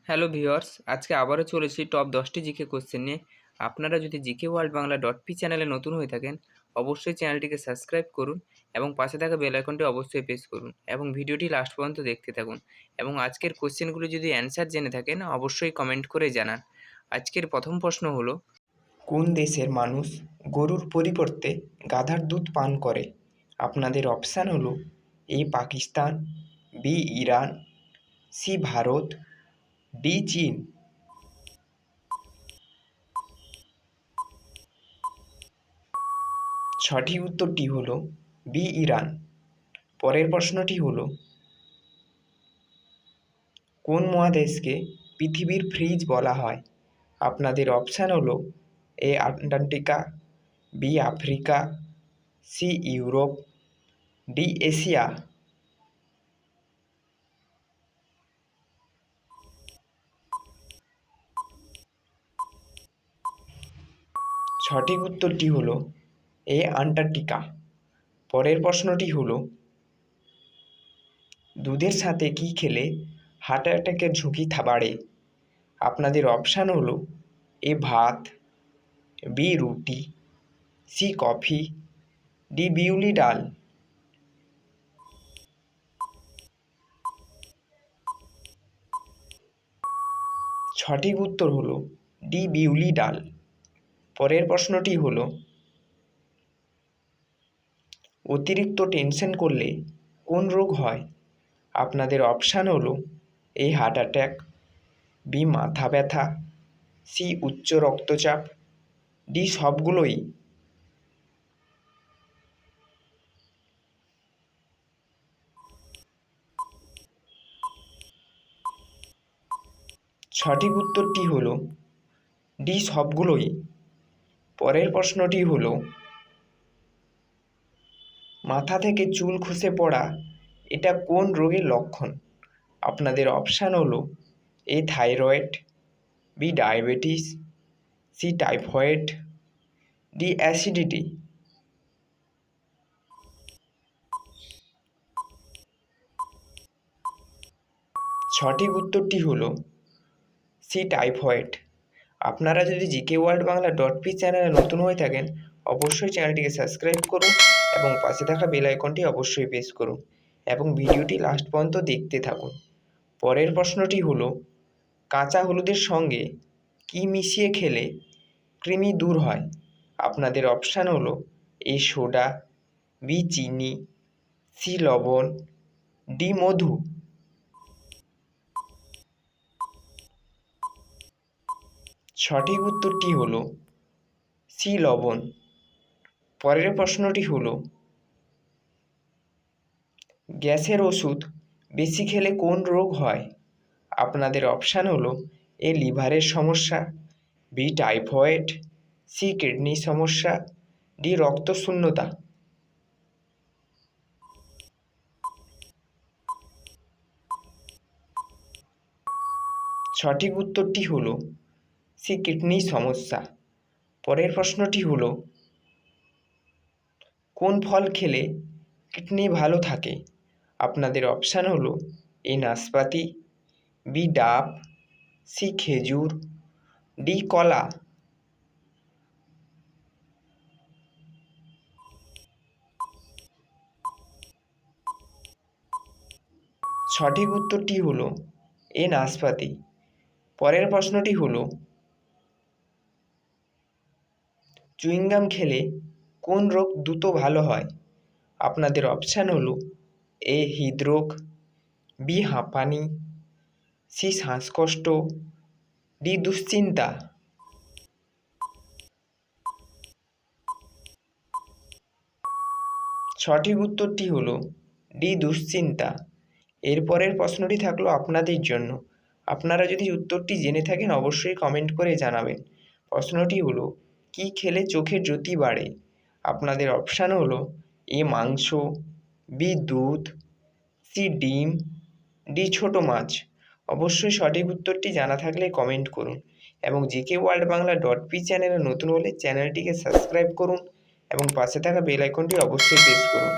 Hello viewers, আজকে আবারও চলেছি টপ 10টি জিকে কোশ্চেন নিয়ে। আপনারা যদি GK world Bangla dot P চ্যানেলে নতুন হয়ে থাকেন, অবশ্যই চ্যানেলটিকে সাবস্ক্রাইব করুন এবং পাশে থাকা বেল আইকনটি অবশ্যই প্রেস করুন এবং ভিডিওটি লাস্ট পর্যন্ত দেখতে থাকুন। এবং আজকের কোশ্চেনগুলো যদি অ্যান্সার জেনে থাকেন, অবশ্যই কমেন্ট করে জানান। আজকের প্রথম প্রশ্ন হলো, কোন দেশের মানুষ গরুর পরিবর্তে গাধার দুধ পান করে? আপনাদের অপশান হলো A Pakistan, B Iran, C Bharat, D চীন। সঠিক উত্তরটি হলো বি ইরান। পরের প্রশ্নটি হলো, কোন মহাদেশকে পৃথিবীর ফ্রিজ বলা হয়? আপনাদের অপশান হলো A Antarctica, B Africa, C Europe, D Asia. সঠিক উত্তরটি হলো এ আন্টার্কটিকা। পরের প্রশ্নটি হলো, দুধের সাথে কি খেলে হার্ট অ্যাটাকের ঝুঁকি বাড়ে? আপনাদের অপশান হলো এ ভাত, বি রুটি, সি কফি, ডি বিউলি ডাল। সঠিক উত্তর হলো ডি বিউলি ডাল। পরের প্রশ্নটি হলো, অতিরিক্ত টেনশন করলে কোন রোগ হয়? আপনাদের অপশান হলো এ হার্ট অ্যাটাক, বি মাথা ব্যথা, সি উচ্চ রক্তচাপ, ডি সবগুলোই। সঠিক উত্তরটি হলো ডি সবগুলোই। পরের প্রশ্নটি হলো, মাথা থেকে চুল খসে পড়া এটা কোন রোগের লক্ষণ? আপনাদের অপশান হলো A thyroid, B diabetes, C typhoid, D acidity. সঠিক উত্তরটি হলো সি টাইফয়েড। আপনারা যদি GK world Bangla dot P চ্যানেলে নতুন হয়ে থাকেন, অবশ্যই চ্যানেলটিকে সাবস্ক্রাইব করুন এবং পাশে থাকা বেল আইকনটি অবশ্যই প্রেস করুন এবং ভিডিওটি লাস্ট পর্যন্ত দেখতে থাকুন। পরের প্রশ্নটি হলো, কাঁচা হলুদের সঙ্গে কি মিশিয়ে খেলে কৃমি দূর হয়? আপনাদের অপশান হলো এ সোডা, বি চিনি, সি লবণ, ডি মধু। সঠিক উত্তরটি হলো সি লবণ। পরের প্রশ্নটি হলো, গ্যাসের ওষুধ বেশি খেলে কোন রোগ হয়? আপনাদের অপশান হলো এ লিভারের সমস্যা, বি টাইফয়েড, সি কিডনি সমস্যা, ডি রক্তশূন্যতা। সঠিক উত্তরটি হলো সি কিডনি সমস্যা। পরের প্রশ্নটি হলো, কোন ফল খেলে কিডনি ভালো থাকে? আপনাদের অপশান হলো এ নাশপাতি, বি ডাব, সি খেজুর, ডি কলা। সঠিক উত্তরটি হলো এ নাশপাতি। পরের প্রশ্নটি হলো, চুইংগাম খেলে কোন রোগ দ্রুত ভালো হয়? আপনাদের অপশান হলো এ হৃদরোগ, বি হাঁপানি, সি শ্বাসকষ্ট, ডি দুশ্চিন্তা। সঠিক উত্তরটি হলো ডি দুশ্চিন্তা। এরপরের প্রশ্নটি থাকলো আপনাদের জন্য। আপনারা যদি উত্তরটি জেনে থাকেন, অবশ্যই কমেন্ট করে জানাবেন। প্রশ্নটি হলো, কি খেলে চোখের জ্যোতি বাড়ে? আপনাদের অপশান হলো এ মাংস, বি দুধ, সি ডিম, ডি ছোট মাছ। অবশ্যই সঠিক উত্তরটি জানা থাকলে কমেন্ট করুন এবং GK world Bangla dot P চ্যানেলে নতুন হলে চ্যানেলটিকে সাবস্ক্রাইব করুন এবং পাশে থাকা বেল আইকনটি অবশ্যই প্রেস করুন।